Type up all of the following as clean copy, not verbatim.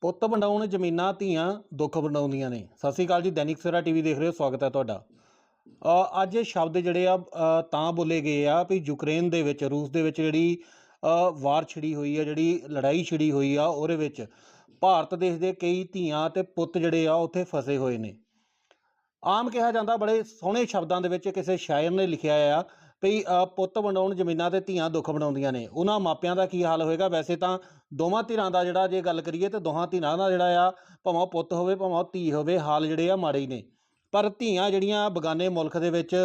ਪੁੱਤ ਵੰਡਾਉਣ ਜ਼ਮੀਨਾਂ ਧੀਆਂ ਦੁੱਖ ਵੰਡਾਉਂਦੀਆਂ ਨੇ। ਸਤਿ ਸ਼੍ਰੀ ਅਕਾਲ ਜੀ, ਦੈਨਿਕ ਸਵੇਰਾ ਟੀਵੀ ਦੇਖ ਰਹੇ ਹੋ, ਸਵਾਗਤ ਹੈ ਤੁਹਾਡਾ। ਅੱਜ ਇਹ ਸ਼ਬਦ ਜਿਹੜੇ ਆ ਤਾਂ ਬੋਲੇ ਗਏ ਆ ਵੀ ਯੂਕਰੇਨ ਦੇ ਵਿੱਚ, ਰੂਸ ਦੇ ਵਿੱਚ ਜਿਹੜੀ ਵਾਰ ਛਿੜੀ ਹੋਈ ਆ, ਜਿਹੜੀ ਲੜਾਈ ਛਿੜੀ ਹੋਈ ਆ, ਉਹਦੇ ਵਿੱਚ ਭਾਰਤ ਦੇਸ਼ ਦੇ ਕਈ ਧੀਆਂ ਅਤੇ ਪੁੱਤ ਜਿਹੜੇ ਆ ਉੱਥੇ ਫਸੇ ਹੋਏ ਨੇ। ਆਮ ਕਿਹਾ ਜਾਂਦਾ, ਬੜੇ ਸੋਹਣੇ ਸ਼ਬਦਾਂ ਦੇ ਵਿੱਚ ਕਿਸੇ ਸ਼ਾਇਰ ਨੇ ਲਿਖਿਆ ਆ ਵੀ ਪੁੱਤ ਵੰਡਾਉਣ ਜ਼ਮੀਨਾਂ ਤੇ ਧੀਆਂ ਦੁੱਖ ਵੰਡਾਉਂਦੀਆਂ ਨੇ। ਉਹਨਾਂ ਮਾਪਿਆਂ ਦਾ ਕੀ ਹਾਲ ਹੋਏਗਾ? ਵੈਸੇ ਤਾਂ ਦੋਵਾਂ ਧਿਰਾਂ ਦਾ ਜਿਹੜਾ, ਜੇ ਗੱਲ ਕਰੀਏ ਤਾਂ ਦੋਹਾਂ ਧਿਰਾਂ ਦਾ ਜਿਹੜਾ ਆ, ਭਾਵੇਂ ਪੁੱਤ ਹੋਵੇ ਭਾਵੇਂ ਧੀ ਹੋਵੇ, ਹਾਲ ਜਿਹੜੇ ਆ ਮਾੜੇ ਹੀ ਨੇ। ਪਰ ਧੀਆਂ ਜਿਹੜੀਆਂ ਬਗਾਨੇ ਮੁਲਕ ਦੇ ਵਿੱਚ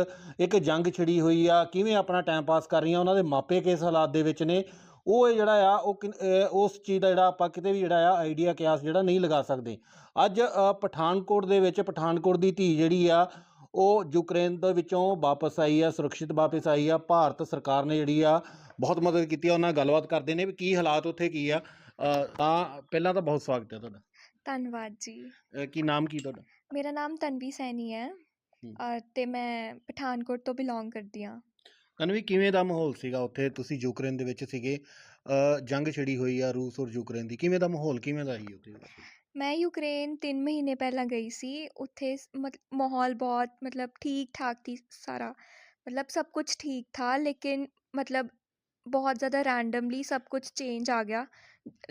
ਇੱਕ ਜੰਗ ਛਿੜੀ ਹੋਈ ਆ, ਕਿਵੇਂ ਆਪਣਾ ਟਾਈਮ ਪਾਸ ਕਰ ਰਹੀਆਂ, ਉਹਨਾਂ ਦੇ ਮਾਪੇ ਕਿਸ ਹਾਲਾਤ ਦੇ ਵਿੱਚ ਨੇ, ਉਹ ਜਿਹੜਾ ਆ ਉਸ ਚੀਜ਼ ਦਾ ਜਿਹੜਾ ਆਪਾਂ ਕਿਤੇ ਵੀ ਜਿਹੜਾ ਆ ਆਈਡੀਆ ਕਿਆਸ ਜਿਹੜਾ ਨਹੀਂ ਲਗਾ ਸਕਦੇ। ਅੱਜ ਪਠਾਨਕੋਟ ਦੇ ਵਿੱਚ ਪਠਾਨਕੋਟ ਦੀ ਧੀ ਜਿਹੜੀ ਆ ਉਹ ਯੂਕਰੇਨ ਦੇ ਵਿੱਚੋਂ ਵਾਪਸ ਆਈ ਆ, ਸੁਰੱਖਿਅਤ ਵਾਪਸ ਆਈ ਆ। ਭਾਰਤ ਸਰਕਾਰ ਨੇ ਜਿਹੜੀ ਆ ਬਹੁਤ ਮਦਦ ਕੀਤੀ ਆ। ਉਹਨਾਂ ਨਾਲ ਗੱਲਬਾਤ ਕਰਦੇ ਨੇ ਵੀ ਕੀ ਹਾਲਾਤ ਉੱਥੇ ਕੀ ਆ। ਤਾਂ ਪਹਿਲਾਂ ਤਾਂ ਬਹੁਤ ਸਵਾਗਤ ਹੈ ਤੁਹਾਡਾ। ਧੰਨਵਾਦ ਜੀ। ਕੀ ਨਾਮ ਕੀ ਤੁਹਾਡਾ? ਮੇਰਾ ਨਾਮ ਤਨਵੀ ਸੈਣੀ ਹੈ ਅਤੇ ਮੈਂ ਪਠਾਨਕੋਟ ਤੋਂ ਬਿਲੋਂਗ ਕਰਦੀ ਹਾਂ। ਤਨਵੀ, ਕਿਵੇਂ ਦਾ ਮਾਹੌਲ ਸੀਗਾ ਉੱਥੇ? ਤੁਸੀਂ ਯੂਕਰੇਨ ਦੇ ਵਿੱਚ ਸੀਗੇ, ਜੰਗ ਛਿੜੀ ਹੋਈ ਆ ਰੂਸ ਔਰ ਯੂਕਰੇਨ ਦੀ। ਕਿਵੇਂ ਦਾ ਮਾਹੌਲ, ਕਿਵੇਂ ਦਾ ਸੀ ਉੱਥੇ? ਮੈਂ ਯੂਕਰੇਨ 3 ਮਹੀਨੇ ਪਹਿਲਾਂ ਗਈ ਸੀ। ਉੱਥੇ ਮਾਹੌਲ ਬਹੁਤ ठीक ठाक थी सारा, सब कुछ ठीक था, लेकिन बहुत ज़्यादा रैंडमली सब कुछ चेंज आ गया।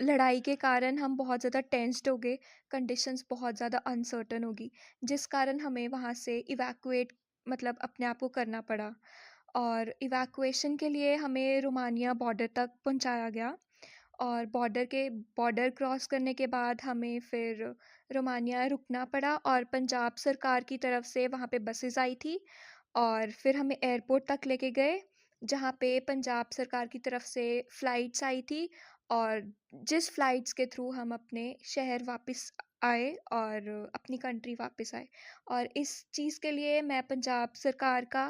लड़ाई के कारण हम बहुत ज़्यादा टेंस्ड हो गए, कंडीशंस बहुत ज़्यादा अनसर्टन होगी, जिस कारण हमें वहाँ से इवैक्यूएट अपने आप को करना पड़ा। और इवैक्यूएशन के लिए हमें रोमानिया बॉर्डर तक पहुँचाया गया, और बॉर्डर क्रॉस करने के बाद हमें फिर रोमानिया रुकना पड़ा। और पंजाब सरकार की तरफ से वहाँ पे बसेस आई थी और फिर हमें एयरपोर्ट तक लेके गए, जहाँ पे पंजाब सरकार की तरफ से फ़्लाइट्स आई थी, और जिस फ़्लाइट्स के थ्रू हम अपने शहर वापस आए और अपनी कंट्री वापस आए। और इस चीज़ के लिए मैं पंजाब सरकार का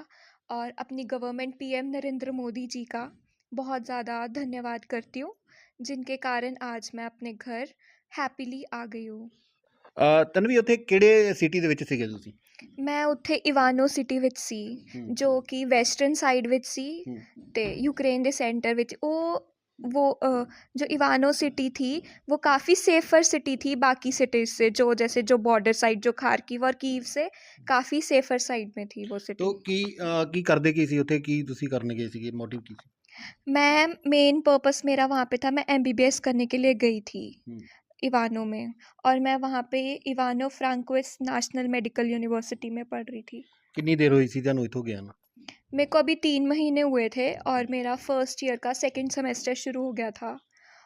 और अपनी गवर्नमेंट पीएम नरेंद्र मोदी जी का बहुत ज़्यादा धन्यवाद करती हूँ, जिनके कारण आज मैं अपने घर हैप्पीली आ गई हूँ। ਤਨਵੀ, ਉੱਥੇ ਕਿਹੜੇ ਸਿਟੀ ਦੇ ਵਿੱਚ ਸੀਗੇ ਤੁਸੀਂ? मैं उत्थे इवानो सिटी विच सी, जो कि वैसटर्न साइड विच सी, ते यूक्रेन दे सेंटर विच। वो जो इवानो सिटी थी वो काफ़ी सेफ़र सिटी थी बाकी सिटीज़ से, जो जैसे जो बॉर्डर साइड जो खारकीव और कीव से काफ़ी सेफ़र साइड में थी वो सिटी। तो ਕੀ ਕਰਦੇ ਕੀ ਸੀ ਉੱਥੇ? ਕੀ ਤੁਸੀਂ ਕਰਨ ਗਏ ਸੀਗੇ? ਮੋਟਿਵ ਕੀ ਸੀ? मैं मेन पर्पस मेरा वहाँ पे था, मैं एमबीबीएस करने के लिए गई थी इवानो में, और मैं वहाँ पे इवानो फ्रांकोइस नेशनल मेडिकल यूनिवर्सिटी में पढ़ रही थी। ਕਿੰਨੀ ਦੇਰ ਹੋਈ ਸੀ ਤੁਹਾਨੂੰ ਇੱਥੋਂ ਗਿਆ ਨੂੰ? मेरे को अभी 3 महीने हुए थे, और मेरा फर्स्ट ईयर का सेकंड सेमेस्टर शुरू हो गया था,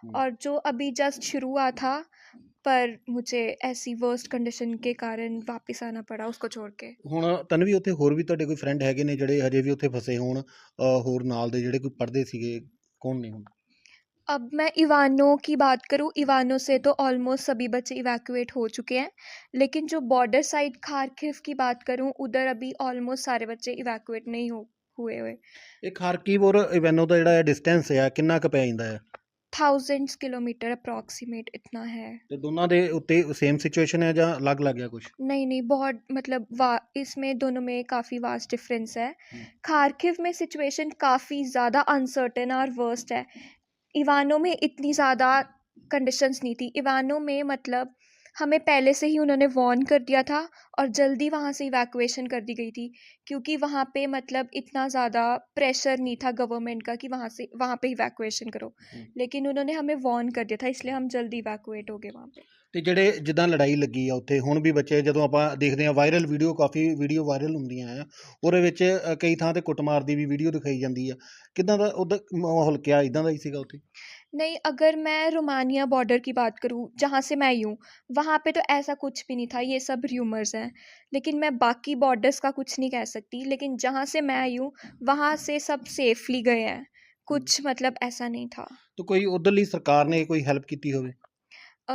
और जो अभी जस्ट शुरू हुआ था, पर मुझे ऐसी वर्स्ट कंडीशन के कारण वापस आना पड़ा उसको छोड़ के। ਹੁਣ ਤਨਵੀ, ਉੱਥੇ ਹੋਰ ਵੀ ਤੁਹਾਡੇ ਕੋਈ ਫਰੈਂਡ ਹੈਗੇ ਨੇ ਜਿਹੜੇ ਹਜੇ ਵੀ ਉੱਥੇ ਫਸੇ ਹੋਣ? ਹੋਰ ਨਾਲ ਦੇ ਜਿਹੜੇ ਕੋਈ ਪੜ੍ਹਦੇ ਸੀਗੇ, ਕੌਣ ਨੇ ਹੁਣ? अब मैं इवानो की बात करूँ, इवानो से तो ऑलमोस्ट सभी बच्चे इवैक्यूएट हो चुके हैं, लेकिन जो बॉर्डर साइड खारकिव की बात करूँ, उधर अभी ऑलमोस्ट सारे बच्चे इवैक्यूएट नहीं हुए हुए। ਇਹ ਖਾਰਕੀਵ ਔਰ ਇਵੈਨੋ ਦਾ ਜਿਹੜਾ ਡਿਸਟੈਂਸ ਆ, ਕਿੰਨਾ ਕੁ ਪੈ ਜਾਂਦਾ ਹੈ? थाउजेंड्स किलोमीटर अप्रॉक्सीमेट इतना है। ਤੇ ਦੋਨਾਂ ਦੇ ਉੱਤੇ ਸੇਮ ਸਿਚुएशन है ਜਾਂ अलग-अलग है कुछ? नहीं बहुत इसमें दोनों में काफ़ी वास्ट डिफरेंस है। खारकिव में सिचुएशन काफ़ी ज़्यादा अनसर्टेन और वर्स्ट है। इवानो में इतनी ज़्यादा कंडीशंस नहीं थी। इवानो में हमें पहले से ही उन्होंने वार्न कर दिया था, और जल्दी वहाँ से इवैक्यूएशन कर दी गई थी, क्योंकि वहाँ पे इतना ज़्यादा प्रेशर नहीं था गवर्नमेंट का कि वहाँ पे इवैक्यूएशन करो, लेकिन उन्होंने हमें वार्न कर दिया था, इसलिए हम जल्दी इवैक्यूएट हो गए वहाँ पे। ਤੇ ਜਿਹੜੇ ਜਿੱਦਾਂ ਲੜਾਈ ਲੱਗੀ ਆ ਉੱਥੇ, ਹੁਣ ਵੀ ਬੱਚੇ ਜਦੋਂ ਆਪਾਂ ਦੇਖਦੇ ਹਾਂ ਵਾਇਰਲ ਵੀਡੀਓ, ਕਾਫੀ ਵੀਡੀਓ ਵਾਇਰਲ ਹੁੰਦੀਆਂ ਆ, ਉਹਦੇ ਵਿੱਚ ਕਈ ਥਾਂ ਤੇ ਕੁੱਟਮਾਰ ਦੀ ਵੀ ਵੀਡੀਓ ਦਿਖਾਈ ਜਾਂਦੀ ਆ। ਕਿੱਦਾਂ ਦਾ ਉਹਦਾ ਮਾਹੌਲ, ਕਿਆ ਇੱਦਾਂ ਦਾ ਹੀ ਸੀਗਾ ਉੱਥੇ? नहीं, अगर मैं रोमानिया बॉर्डर की बात करूँ, जहाँ से मैं आई हूँ, वहाँ पे तो ऐसा कुछ भी नहीं था, ये सब र्यूमर्स हैं। लेकिन मैं बाकी बॉर्डर्स का कुछ नहीं कह सकती, लेकिन जहाँ से मैं आई हूँ वहाँ से सब सेफली गए हैं, कुछ ऐसा नहीं था। तो कोई उधरली सरकार ने कोई हेल्प की होवे?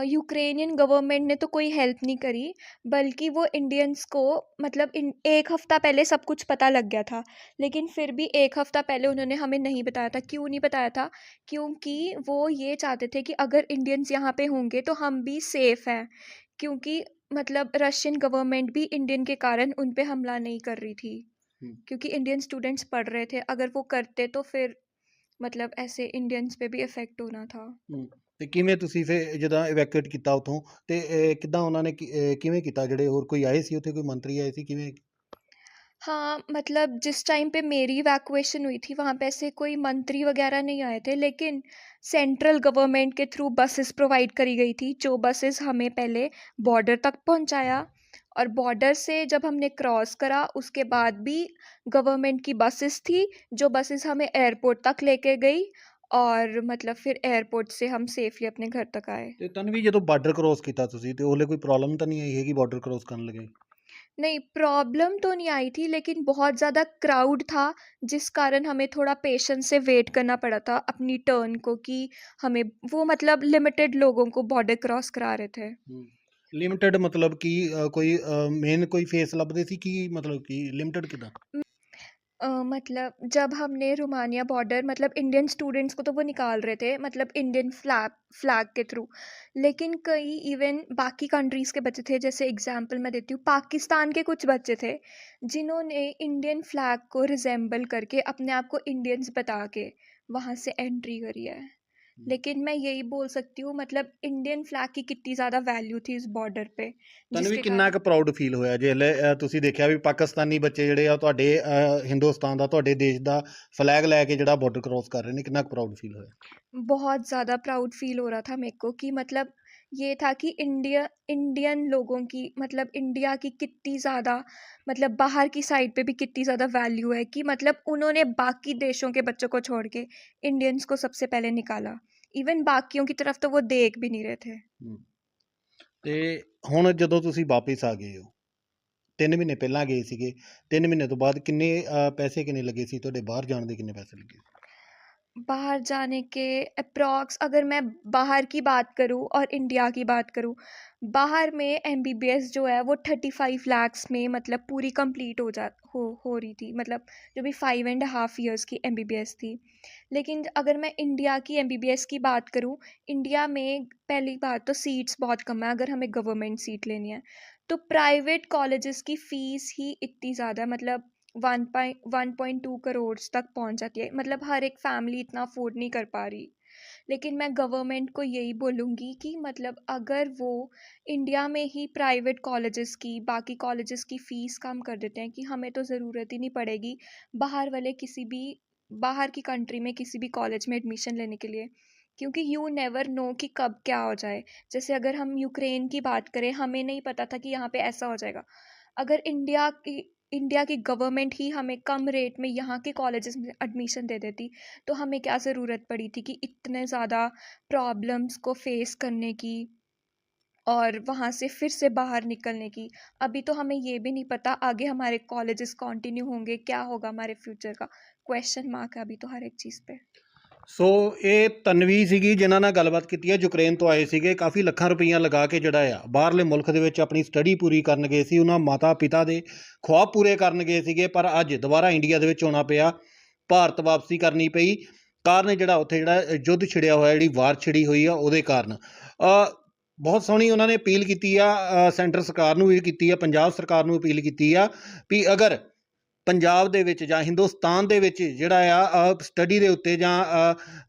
यूक्रेनियन गवर्नमेंट ने तो कोई हेल्प नहीं करी, बल्कि वो इंडियंस को एक हफ़्ता पहले सब कुछ पता लग गया था, लेकिन फिर भी एक हफ़्ता पहले उन्होंने हमें नहीं बताया था। क्यों नहीं बताया था? क्योंकि वो ये चाहते थे कि अगर इंडियंस यहाँ पे होंगे तो हम भी सेफ़ हैं, क्योंकि रशियन गवर्नमेंट भी इंडियन के कारण उन पे हमला नहीं कर रही थी, क्योंकि इंडियन स्टूडेंट्स पढ़ रहे थे। अगर वो करते तो फिर ऐसे इंडियंस पे भी इफ़ेक्ट होना था। ਤੇ ਕਿਵੇਂ ਤੁਸੀਂ ਫਿਰ ਜਦੋਂ ਇਵੈਕੂਏਟ ਕੀਤਾ ਉੱਥੋਂ ਤੇ ਕਿੱਦਾਂ ਉਹਨਾਂ ਨੇ ਕਿਵੇਂ ਕੀਤਾ, ਜਿਹੜੇ ਹੋਰ ਕੋਈ ਆਏ ਸੀ ਉੱਥੇ, ਕੋਈ ਮੰਤਰੀ आए थे किਵੇਂ? हाँ, मतलब जिस टाइम पे मेरी इवैक्यूएशन हुई थी वहाँ पे ऐसे कोई मंत्री वगैरह नहीं आए थे, लेकिन सेंट्रल गवर्नमेंट के थ्रू बसेस प्रोवाइड करी गई थी, जो बसेस हमें पहले बॉर्डर तक पहुँचाया और बॉर्डर से जब हमने क्रॉस करा उसके बाद भी गवर्नमेंट की बसेस थी, जो बसेस हमें एयरपोर्ट तक लेके गई और मतलब फिर एयरपोर्ट से हम सेफली अपने घर तक आए। ਤੇ ਤਨਵੀ ਜਦੋਂ ਬਾਰਡਰ ਕ੍ਰੋਸ ਕੀਤਾ ਤੁਸੀਂ ਤੇ ਉਹਲੇ ਕੋਈ ਪ੍ਰੋਬਲਮ ਤਾਂ ਨਹੀਂ ਆਈ ਹੈਗੀ ਬਾਰਡਰ ਕ੍ਰੋਸ ਕਰਨ ਲੱਗੇ? नहीं, प्रॉब्लम तो नहीं आई थी, लेकिन बहुत ज़्यादा क्राउड था, जिस कारण हमें थोड़ा पेशेंस से वेट करना पड़ा था अपनी टर्न को, कि हमें वो मतलब लिमिटेड लोगों को बॉर्डर क्रॉस करा रहे थे। ਲਿਮਿਟਡ ਮਤਲਬ ਕਿ ਕੋਈ ਮੇਨ ਕੋਈ ਫੇਸ ਲੱਭਦੇ ਸੀ ਕਿ ਮਤਲਬ ਕਿ ਲਿਮਿਟਡ ਕਿੱਦਾਂ? मतलब जब हमने रोमानिया बॉर्डर, मतलब इंडियन स्टूडेंट्स को तो वो निकाल रहे थे, मतलब इंडियन फ्लैग के थ्रू, लेकिन कई इवन बाकी कंट्रीज़ के बच्चे थे, जैसे एग्जांपल मैं देती हूँ, पाकिस्तान के कुछ बच्चे थे जिन्होंने इंडियन फ्लैग को रिजेंबल करके अपने आप को इंडियंस बता के वहाँ से एंट्री करी है। लेकिन मैं यही बोल सकती हूँ, मतलब इंडियन फ्लैग की कितनी ज़्यादा वैल्यू थी इस बॉर्डर पे, ਤੁਹਾਨੂੰ ਵੀ जिसके ਕਿੰਨਾ कारण ਕੁ ਪ੍ਰਾਊਡ ਫੀਲ ਹੋਇਆ ਜਿਹੜੇ ਤੁਸੀਂ ਦੇਖਿਆ ਵੀ ਪਾਕਿਸਤਾਨੀ ਬੱਚੇ ਜਿਹੜੇ ਆ ਤੁਹਾਡੇ ਹਿੰਦੁਸਤਾਨ ਦਾ, ਤੁਹਾਡੇ ਦੇਸ਼ ਦਾ ਫਲੈਗ ਲੈ ਕੇ ਜਿਹੜਾ ਬਾਰਡਰ ਕ੍ਰੋਸ ਕਰ ਰਹੇ ਨੇ, ਕਿੰਨਾ ਕੁ ਪ੍ਰਾਊਡ ਫੀਲ ਹੋਇਆ? बहुत ज़्यादा प्राउड फील हो रहा था मेरे को, कि मतलब ये था कि इंडियन लोगों की, मतलब इंडिया की कितनी ज़्यादा, मतलब बाहर की साइड पे भी कितनी ज़्यादा वैल्यू है, कि मतलब उन्होंने बाकी देशों के बच्चों को छोड़ के इंडियंस को सबसे पहले निकाला। इवन बाकियों की तरफ तो वो देख भी नहीं रहे थे। ਤੇ ਹੁਣ ਜਦੋਂ ਤੁਸੀਂ ਵਾਪਸ ਆ ਗਏ ਹੋ, 3 ਮਹੀਨੇ ਪਹਿਲਾਂ ਗਏ ਸੀਗੇ, 3 ਮਹੀਨੇ ਤੋਂ ਬਾਅਦ ਕਿੰਨੇ ਪੈਸੇ ਕਿੰਨੇ ਲੱਗੇ ਸੀ ਤੁਹਾਡੇ, ਬਾਹਰ ਜਾਣ ਦੇ ਕਿੰਨੇ ਪੈਸੇ ਲੱਗੇ? बाहर जाने के अप्रॉक्स, अगर मैं बाहर की बात करूं और इंडिया की बात करूं, बाहर में एमबीबीएस जो है वो 35 लाख्स में मतलब पूरी कंप्लीट हो रही थी, मतलब जो भी 5.5 years की एमबीबीएस थी। लेकिन अगर मैं इंडिया की एमबीबीएस की बात करूं, इंडिया में पहली बात तो सीट्स बहुत कम है अगर हमें गवर्नमेंट सीट लेनी है, तो प्राइवेट कॉलेजेस की फ़ीस ही इतनी ज़्यादा, मतलब 1.2 करोड़ तक पहुंच जाती है, मतलब हर एक फैमिली इतना अफोर्ड नहीं कर पा रही। लेकिन मैं गवर्नमेंट को यही बोलूँगी कि मतलब अगर वो इंडिया में ही प्राइवेट कॉलेजेस की, बाकी कॉलेजेस की फ़ीस कम कर देते हैं, कि हमें तो ज़रूरत ही नहीं पड़ेगी बाहर वाले किसी भी बाहर की कंट्री में किसी भी कॉलेज में एडमिशन लेने के लिए, क्योंकि यू नेवर नो कि कब क्या हो जाए। जैसे अगर हम यूक्रेन की बात करें, हमें नहीं पता था कि यहाँ पे ऐसा हो जाएगा। अगर इंडिया की गवर्नमेंट ही हमें कम रेट में यहाँ के कॉलेजेस में एडमिशन दे देती, तो हमें क्या ज़रूरत पड़ी थी कि इतने ज़्यादा प्रॉब्लम्स को फेस करने की और वहाँ से फिर से बाहर निकलने की। अभी तो हमें ये भी नहीं पता आगे हमारे कॉलेजेस कंटिन्यू होंगे, क्या होगा हमारे फ्यूचर का, क्वेश्चन मार्क है अभी तो हर एक चीज़ पे। ਸੋ ਇਹ ਤਨਵੀ ਸੀਗੀ ਜਿਨ੍ਹਾਂ ਨਾਲ ਗੱਲਬਾਤ ਕੀਤੀ ਹੈ, ਯੂਕਰੇਨ ਤੋਂ ਆਏ ਸੀਗੇ, ਕਾਫੀ ਲੱਖਾਂ ਰੁਪਈਆ ਲਗਾ ਕੇ ਜਿਹੜਾ ਆ ਬਾਹਰਲੇ ਮੁਲਕ ਦੇ ਵਿੱਚ ਆਪਣੀ ਸਟੱਡੀ ਪੂਰੀ ਕਰਨ ਗਏ ਸੀ, ਉਹਨਾਂ ਮਾਤਾ ਪਿਤਾ ਦੇ ਖੁਆਬ ਪੂਰੇ ਕਰਨ ਗਏ ਸੀਗੇ, ਪਰ ਅੱਜ ਦੁਬਾਰਾ ਇੰਡੀਆ ਦੇ ਵਿੱਚ ਆਉਣਾ ਪਿਆ, ਭਾਰਤ ਵਾਪਸੀ ਕਰਨੀ ਪਈ। ਕਾਰਨ ਜਿਹੜਾ ਉੱਥੇ ਜਿਹੜਾ ਯੁੱਧ ਛਿੜਿਆ ਹੋਇਆ, ਜਿਹੜੀ ਵਾਰ ਛਿੜੀ ਹੋਈ ਆ, ਉਹਦੇ ਕਾਰਨ ਬਹੁਤ ਸੋਹਣੀ ਉਹਨਾਂ ਨੇ ਅਪੀਲ ਕੀਤੀ ਆ, ਸੈਂਟਰ ਸਰਕਾਰ ਨੂੰ ਵੀ ਕੀਤੀ ਆ, ਪੰਜਾਬ ਸਰਕਾਰ ਨੂੰ ਅਪੀਲ ਕੀਤੀ ਆ ਵੀ ਅਗਰ ਪੰਜਾਬ ਦੇ ਵਿੱਚ ਜਾਂ ਹਿੰਦੁਸਤਾਨ ਦੇ ਵਿੱਚ ਜਿਹੜਾ ਆ ਸਟੱਡੀ ਦੇ ਉੱਤੇ ਜਾਂ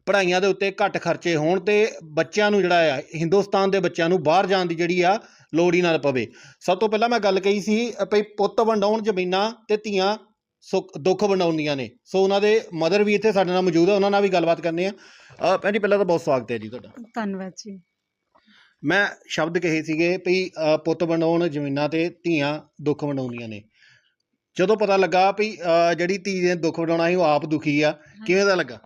ਪੜ੍ਹਾਈਆਂ ਦੇ ਉੱਤੇ ਘੱਟ ਖਰਚੇ ਹੋਣ ਅਤੇ ਬੱਚਿਆਂ ਨੂੰ ਜਿਹੜਾ ਆ ਹਿੰਦੁਸਤਾਨ ਦੇ ਬੱਚਿਆਂ ਨੂੰ ਬਾਹਰ ਜਾਣ ਦੀ ਜਿਹੜੀ ਆ ਲੋੜ ਹੀ ਨਾ ਪਵੇ। ਸਭ ਤੋਂ ਪਹਿਲਾਂ ਮੈਂ ਗੱਲ ਕਹੀ ਸੀ ਵੀ ਪੁੱਤ ਵੰਡਾਉਣ ਜ਼ਮੀਨਾਂ ਅਤੇ ਧੀਆਂ ਦੁੱਖ ਵੰਡਾਉਂਦੀਆਂ ਨੇ। ਸੋ ਉਹਨਾਂ ਦੇ ਮਦਰ ਵੀ ਇੱਥੇ ਸਾਡੇ ਨਾਲ ਮੌਜੂਦ ਆ, ਉਹਨਾਂ ਨਾਲ ਵੀ ਗੱਲਬਾਤ ਕਰਨੀ ਆ। ਭੈਣ ਜੀ ਪਹਿਲਾਂ ਤਾਂ ਬਹੁਤ ਸਵਾਗਤ ਹੈ ਜੀ ਤੁਹਾਡਾ। ਧੰਨਵਾਦ ਜੀ। ਮੈਂ ਸ਼ਬਦ ਕਹੇ ਸੀਗੇ ਵੀ ਪੁੱਤ ਵੰਡਾਉਣ ਜ਼ਮੀਨਾਂ ਅਤੇ ਧੀਆਂ ਦੁੱਖ ਵੰਡਾਉਂਦੀਆਂ ਨੇ। ਜਦੋਂ ਪਤਾ ਲੱਗਾ ਵੀ ਜਿਹੜੀ ਧੀ ਨੇ ਦੁੱਖ ਵੰਡਾਉਣਾ ਸੀ ਉਹ ਆਪ ਦੁਖੀ ਆ, ਕਿਵੇਂ ਦਾ ਲੱਗਾ?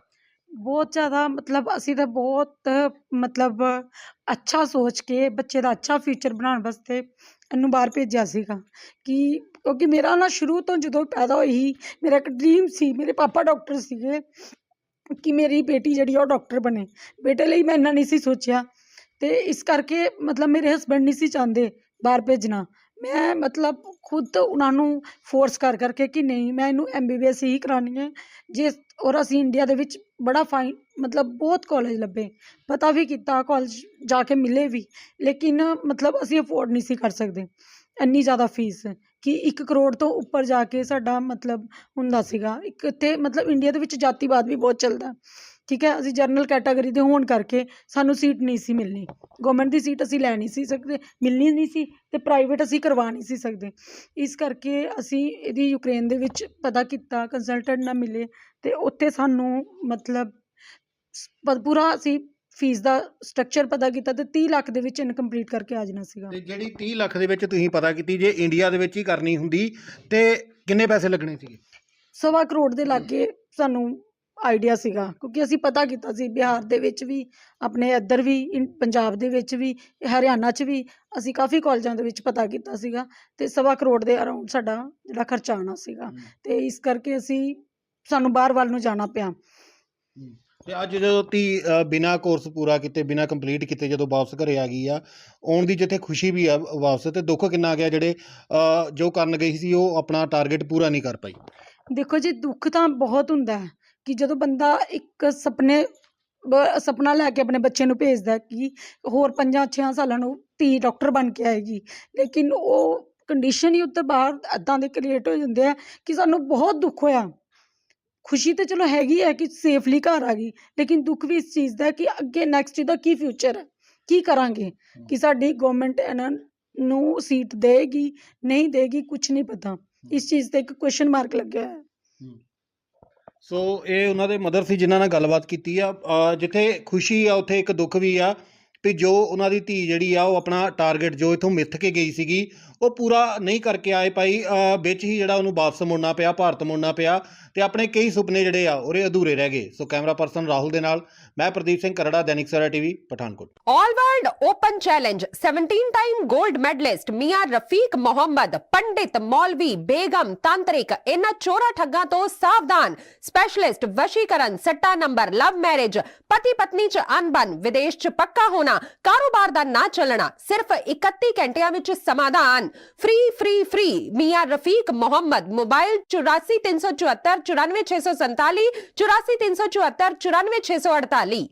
ਬਹੁਤ ਜ਼ਿਆਦਾ, ਮਤਲਬ ਅਸੀਂ ਤਾਂ ਬਹੁਤ ਮਤਲਬ ਅੱਛਾ ਸੋਚ ਕੇ ਬੱਚੇ ਦਾ ਅੱਛਾ ਫਿਊਚਰ ਬਣਾਉਣ ਵਾਸਤੇ ਇਹਨੂੰ ਬਾਹਰ ਭੇਜਿਆ ਸੀਗਾ, ਕਿ ਕਿਉਂਕਿ ਮੇਰਾ ਨਾ ਸ਼ੁਰੂ ਤੋਂ ਜਦੋਂ ਪੈਦਾ ਹੋਈ ਸੀ ਮੇਰਾ ਇੱਕ ਡਰੀਮ ਸੀ, ਮੇਰੇ ਪਾਪਾ ਡਾਕਟਰ ਸੀਗੇ, ਕਿ ਮੇਰੀ ਬੇਟੀ ਜਿਹੜੀ ਉਹ ਡਾਕਟਰ ਬਣੇ। ਬੇਟੇ ਲਈ ਮੈਂ ਇੰਨਾ ਨਹੀਂ ਸੀ ਸੋਚਿਆ, ਅਤੇ ਇਸ ਕਰਕੇ ਮਤਲਬ ਮੇਰੇ ਹਸਬੈਂਡ ਨਹੀਂ ਸੀ ਚਾਹੁੰਦੇ ਬਾਹਰ ਭੇਜਣਾ। ਮੈਂ ਮਤਲਬ ਖੁਦ ਉਹਨਾਂ ਨੂੰ ਫੋਰਸ ਕਰ ਕਰਕੇ ਕਿ ਨਹੀਂ, ਮੈਂ ਇਹਨੂੰ MBBS ਹੀ ਕਰਾਉਣੀ ਹੈ। ਜੇ ਔਰ ਅਸੀਂ ਇੰਡੀਆ ਦੇ ਵਿੱਚ ਬੜਾ ਮਤਲਬ ਬਹੁਤ ਕਾਲਜ ਲੱਭੇ, ਪਤਾ ਵੀ ਕੀਤਾ, ਕਾਲਜ ਜਾ ਕੇ ਮਿਲੇ ਵੀ, ਲੇਕਿਨ ਮਤਲਬ ਅਸੀਂ ਅਫੋਰਡ ਨਹੀਂ ਸੀ ਕਰ ਸਕਦੇ ਇੰਨੀ ਜ਼ਿਆਦਾ ਫੀਸ, ਕਿ 1 ਕਰੋੜ ਤੋਂ ਉੱਪਰ ਜਾ ਕੇ ਸਾਡਾ ਮਤਲਬ ਹੁੰਦਾ ਸੀਗਾ। ਇੱਕ ਇੱਥੇ ਮਤਲਬ ਇੰਡੀਆ ਦੇ ਵਿੱਚ ਜਾਤੀਵਾਦ ਵੀ ਬਹੁਤ ਚੱਲਦਾ, ਠੀਕ ਹੈ, ਅਸੀਂ ਜਨਰਲ ਕੈਟਾਗਰੀ ਦੇ ਹੋਣ ਕਰਕੇ ਸਾਨੂੰ ਸੀਟ ਨਹੀਂ ਸੀ ਮਿਲਣੀ, ਗਵਰਨਮੈਂਟ ਦੀ ਸੀਟ ਅਸੀਂ ਲੈ ਨਹੀਂ ਸੀ ਸਕਦੇ, ਮਿਲਣੀ ਨਹੀਂ ਸੀ, ਅਤੇ ਪ੍ਰਾਈਵੇਟ ਅਸੀਂ ਕਰਵਾ ਨਹੀਂ ਸੀ ਸਕਦੇ। ਇਸ ਕਰਕੇ ਅਸੀਂ ਇਹਦੀ ਯੂਕਰੇਨ ਦੇ ਵਿੱਚ ਪਤਾ ਕੀਤਾ, ਕੰਸਲਟੈਂਟ ਨਾਲ ਮਿਲੇ, ਅਤੇ ਉੱਥੇ ਸਾਨੂੰ ਮਤਲਬ ਪੂਰਾ ਅਸੀਂ ਫੀਸ ਦਾ ਸਟਰਕਚਰ ਪਤਾ ਕੀਤਾ, ਅਤੇ 30 ਲੱਖ ਦੇ ਵਿੱਚ ਇਹਨੂੰ ਕੰਪਲੀਟ ਕਰਕੇ ਆ ਜਾਣਾ ਸੀਗਾ। ਤੇ ਜਿਹੜੀ 30 ਲੱਖ ਦੇ ਵਿੱਚ ਤੁਸੀਂ ਪਤਾ ਕੀਤੀ, ਜੇ ਇੰਡੀਆ ਦੇ ਵਿੱਚ ਹੀ ਕਰਨੀ ਹੁੰਦੀ ਤੇ ਕਿੰਨੇ ਪੈਸੇ ਲੱਗਣੇ ਸੀਗੇ? 1.25 ਕਰੋੜ ਦੇ ਲਾਗੇ ਸਾਨੂੰ ਆਈਡੀਆ ਸੀਗਾ, ਕਿਉਂਕਿ ਅਸੀਂ ਪਤਾ ਕੀਤਾ ਸੀ ਬਿਹਾਰ ਦੇ ਵਿੱਚ ਵੀ, ਆਪਣੇ ਇੱਧਰ ਵੀ, ਪੰਜਾਬ ਦੇ ਵਿੱਚ ਵੀ, ਹਰਿਆਣਾ 'ਚ ਵੀ ਅਸੀਂ ਕਾਫੀ ਕਾਲਜਾਂ ਦੇ ਵਿੱਚ ਪਤਾ ਕੀਤਾ ਸੀਗਾ, ਅਤੇ 1.25 ਕਰੋੜ ਦੇ ਅਰਾਊਂਡ ਸਾਡਾ ਜਿਹੜਾ ਖਰਚਾ ਆਉਣਾ ਸੀਗਾ, ਅਤੇ ਇਸ ਕਰਕੇ ਸਾਨੂੰ ਬਾਹਰ ਵੱਲ ਨੂੰ ਜਾਣਾ ਪਿਆ। ਤੇ ਅੱਜ ਜਦੋਂ ਧੀ ਬਿਨਾਂ ਕੋਰਸ ਪੂਰਾ ਕੀਤੇ, ਬਿਨਾਂ ਕੰਪਲੀਟ ਕੀਤੇ ਜਦੋਂ ਵਾਪਸ ਘਰੇ ਆ ਗਈ ਆ, ਆਉਣ ਦੀ ਜਿੱਥੇ ਖੁਸ਼ੀ ਵੀ ਆ ਵਾਪਸ, ਤੇ ਦੁੱਖ ਕਿੰਨਾ ਗਿਆ ਜਿਹੜੇ ਜੋ ਕਰਨ ਗਈ ਸੀ ਉਹ ਆਪਣਾ ਟਾਰਗੇਟ ਪੂਰਾ ਨਹੀਂ ਕਰ ਪਾਈ? ਦੇਖੋ ਜੀ, ਦੁੱਖ ਤਾਂ ਬਹੁਤ ਹੁੰਦਾ ਹੈ ਕਿ ਜਦੋਂ ਬੰਦਾ ਇੱਕ ਸੁਪਨਾ ਲੈ ਕੇ ਆਪਣੇ ਬੱਚੇ ਨੂੰ ਭੇਜਦਾ ਕਿ ਹੋਰ 5-6 ਸਾਲਾਂ ਨੂੰ ਧੀ ਡਾਕਟਰ ਬਣ ਕੇ ਆਏਗੀ, ਲੇਕਿਨ ਉਹ ਕੰਡੀਸ਼ਨ ਹੀ ਉੱਤੇ ਬਾਹਰ ਇੱਦਾਂ ਦੇ ਕ੍ਰੀਏਟ ਹੋ ਜਾਂਦੇ ਆ ਕਿ ਸਾਨੂੰ ਬਹੁਤ ਦੁੱਖ ਹੋਇਆ। ਖੁਸ਼ੀ ਤਾਂ ਚਲੋ ਹੈਗੀ ਹੈ ਕਿ ਸੇਫਲੀ ਘਰ ਆ ਗਈ, ਲੇਕਿਨ ਦੁੱਖ ਵੀ ਇਸ ਚੀਜ਼ ਦਾ ਕਿ ਅੱਗੇ ਨੈਕਸਟ ਇਹਦਾ ਕੀ ਫਿਊਚਰ ਹੈ, ਕੀ ਕਰਾਂਗੇ, ਕਿ ਸਾਡੀ ਗਵਰਨਮੈਂਟ ਇਹਨਾਂ ਨੂੰ ਸੀਟ ਦੇਗੀ ਨਹੀਂ ਦੇਗੀ, ਕੁਛ ਨਹੀਂ ਪਤਾ। ਇਸ ਚੀਜ਼ 'ਤੇ ਇੱਕ ਕੁਐਸਚਨ ਮਾਰਕ ਲੱਗਿਆ ਹੈ। ਸੋ ਇਹ ਉਹਨਾਂ ਦੇ ਮਦਰ ਸੀ ਜਿਨ੍ਹਾਂ ਨਾਲ ਗੱਲਬਾਤ ਕੀਤੀ ਆ। ਜਿੱਥੇ ਖੁਸ਼ੀ ਆ ਉੱਥੇ ਇੱਕ ਦੁੱਖ ਵੀ ਆ ਵੀ ਜੋ ਉਹਨਾਂ ਦੀ ਧੀ ਜਿਹੜੀ ਆ ਉਹ ਆਪਣਾ ਟਾਰਗੇਟ ਜੋ ਇੱਥੋਂ ਮਿੱਥ ਕੇ ਗਈ ਸੀਗੀ ਉਹ ਪੂਰਾ ਨਹੀਂ ਕਰਕੇ ਆਏ ਪਾਈ, ਵਿੱਚ ਹੀ ਜਿਹੜਾ ਉਹਨੂੰ ਵਾਪਸ ਮੁੜਨਾ ਪਿਆ, ਭਾਰਤ ਮੁੜਨਾ ਪਿਆ, ਤੇ ਆਪਣੇ ਕਈ ਸੁਪਨੇ ਜਿਹੜੇ ਆ ਉਹਦੇ ਅਧੂਰੇ ਰਹਿ ਗਏ। ਸੋ ਕੈਮਰਾ ਪਰਸਨ ਰਾਹੁਲ ਦੇ ਨਾਲ ਮੈਂ Pradeep Singh Karda, Dainik Savera TV, Pathankot. All world open challenge 17 time gold medalist मियां रफीक मोहम्मद, पंडित, मौलवी, बेगम, तांत्रिक, इन्हां चोरा ठग्गां तो सावधान। स्पेशलिस्ट वशीकरण, सट्टा नंबर, लव मैरिज, पति पत्नी च अनबन, विदेश च पक्का होना, कारोबार दा ना चलना, सिर्फ 31 घंटियां विच समाधान। फ्री फ्री फ्री मियां रफीक मोहम्मद। मोबाइल 84 374 94 647, 84 374 94 648।